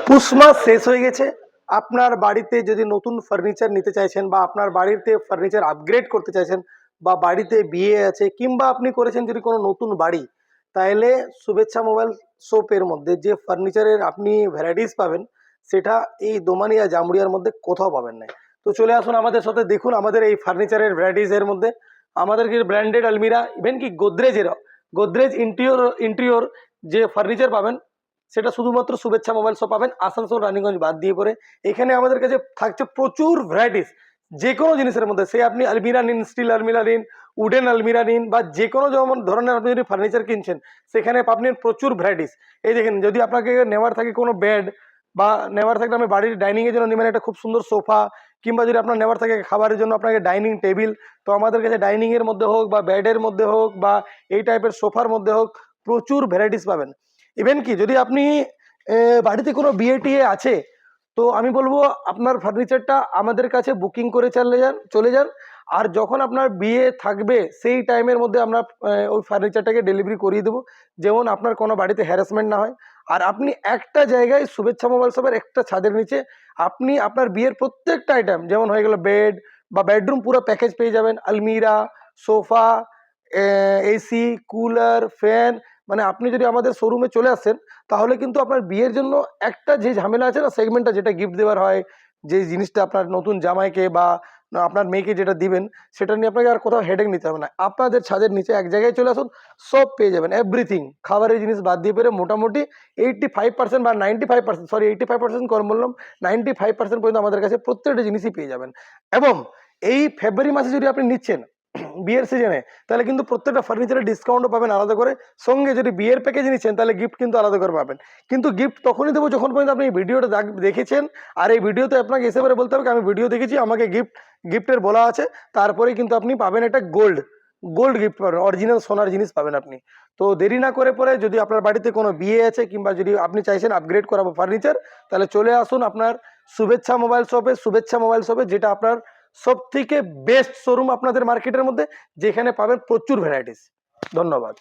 পুষ মাস শেষ হয়ে গেছে। আপনার বাড়িতে যদি নতুন ফার্নিচার নিতে চাইছেন বা আপনার বাড়িতে ফার্নিচার আপগ্রেড করতে চাইছেন বা বাড়িতে বিয়ে আছে কিংবা আপনি করেছেন যদি কোনো নতুন বাড়ি, তাহলে শুভেচ্ছা মোবাইল শপের মধ্যে যে ফার্নিচারের আপনি ভ্যারাইটিস পাবেন সেটা এই দোমানিয়া জামুড়িয়ার মধ্যে কোথাও পাবেন না। তো চলে আসুন আমাদের সাথে, দেখুন আমাদের এই ফার্নিচারের ভ্যারাইটিসের মধ্যে আমাদের কি ব্র্যান্ডেড আলমিরা, ইভেন কি গোদরেজ ইন্টেরিয়র যে ফার্নিচার পাবেন সেটা শুধুমাত্র শুভেচ্ছা মোবাইল শপ পাবেন, আসানসোল রানীগঞ্জ বাদ দিয়ে পরে। এখানে আমাদের কাছে থাকছে প্রচুর ভ্যারাইটিস, যে কোনো জিনিসের মধ্যে, সে আপনি আলমিরা নিন, স্টিল আলমিরা নিন, উডেন আলমিরা নিন, বা যে কোনো যেমন ধরনের আপনি যদি ফার্নিচার কিনছেন সেখানে পাবেন প্রচুর ভ্যারাইটিস। এই দেখেন, যদি আপনাকে নেওয়ার থাকে কোনো বেড বা নেওয়ার থাকলে আপনি বাড়ির ডাইনিংয়ের জন্য নেবেন একটা খুব সুন্দর সোফা, কিংবা যদি আপনার নেওয়ার থাকে খাবারের জন্য আপনাকে ডাইনিং টেবিল, তো আমাদের কাছে ডাইনিংয়ের মধ্যে হোক বা বেডের মধ্যে হোক বা এই টাইপের সোফার মধ্যে হোক প্রচুর ভ্যারাইটিস পাবেন। ইভেন কি যদি আপনি বাড়িতে কোনো বিয়ে টিয়ে আছে, তো আমি বলবো আপনার ফার্নিচারটা আমাদের কাছে বুকিং করে চলে যান। আর যখন আপনার বিয়ে থাকবে সেই টাইমের মধ্যে আমরা ওই ফার্নিচারটাকে ডেলিভারি করিয়ে দেবো, যেমন আপনার কোনো বাড়িতে হ্যারাসমেন্ট না হয়। আর আপনি একটা জায়গায় শুভেচ্ছা মোবাইল শপের একটা ছাদের নিচে আপনি আপনার বিয়ের প্রত্যেকটা আইটেম, যেমন হয়ে গেল বেড বা বেডরুম পুরো প্যাকেজ পেয়ে যাবেন, আলমিরা, সোফা, এসি, কুলার, ফ্যান। মানে আপনি যদি আমাদের শোরুমে চলে আসেন তাহলে কিন্তু আপনার বিয়ের জন্য একটা যে ঝামেলা আছে না, সেগমেন্টটা যেটা গিফট দেওয়ার হয়, যে জিনিসটা আপনার নতুন জামাইকে বা আপনার মেয়েকে যেটা দিবেন, সেটা নিয়ে আপনাকে আর কোথাও হেডেক নিতে হবে না। আপনাদের ছাদের নিচে এক জায়গায় চলে আসুন, সব পেয়ে যাবেন, এভরিথিং। খাবারের জিনিস বাদ দিয়ে পেরে মোটামুটি 85% বা 95%, সরি 85% কম বললাম, 95% পর্যন্ত আমাদের কাছে প্রত্যেকটা জিনিসই পেয়ে যাবেন। এবং এই ফেব্রুয়ারি মাসে যদি আপনি নিচ্ছেন বিয়ের সিজনে, তাহলে কিন্তু প্রত্যেকটা ফার্নিচারের ডিসকাউন্টও পাবেন আলাদা করে। সঙ্গে যদি বিয়ের প্যাকেজ নিচ্ছেন তাহলে গিফট কিন্তু আলাদা করে পাবেন। কিন্তু গিফট তখনই দেবো যখন পর্যন্ত আপনি এই ভিডিওটা দেখেছেন। আর এই ভিডিওতে আপনাকে এসে পরে বলতে হবে আমি ভিডিও দেখেছি, আমাকে গিফটের বলা আছে, তারপরেই কিন্তু আপনি পাবেন একটা গোল্ড গিফট পাবেন, অরিজিনাল সোনার জিনিস পাবেন আপনি। তো দেরি না করে পরে, যদি আপনার বাড়িতে কোনো বিয়ে আছে কিংবা যদি আপনি চাইছেন আপগ্রেড করাবো ফার্নিচার, তাহলে চলে আসুন আপনার শুভেচ্ছা মোবাইল শপে, যেটা আপনার সব থেকে বেস্ট শোরুম আপনাদের মার্কেটের মধ্যে, যেখানে পাবেন প্রচুর ভ্যারাইটিস। ধন্যবাদ।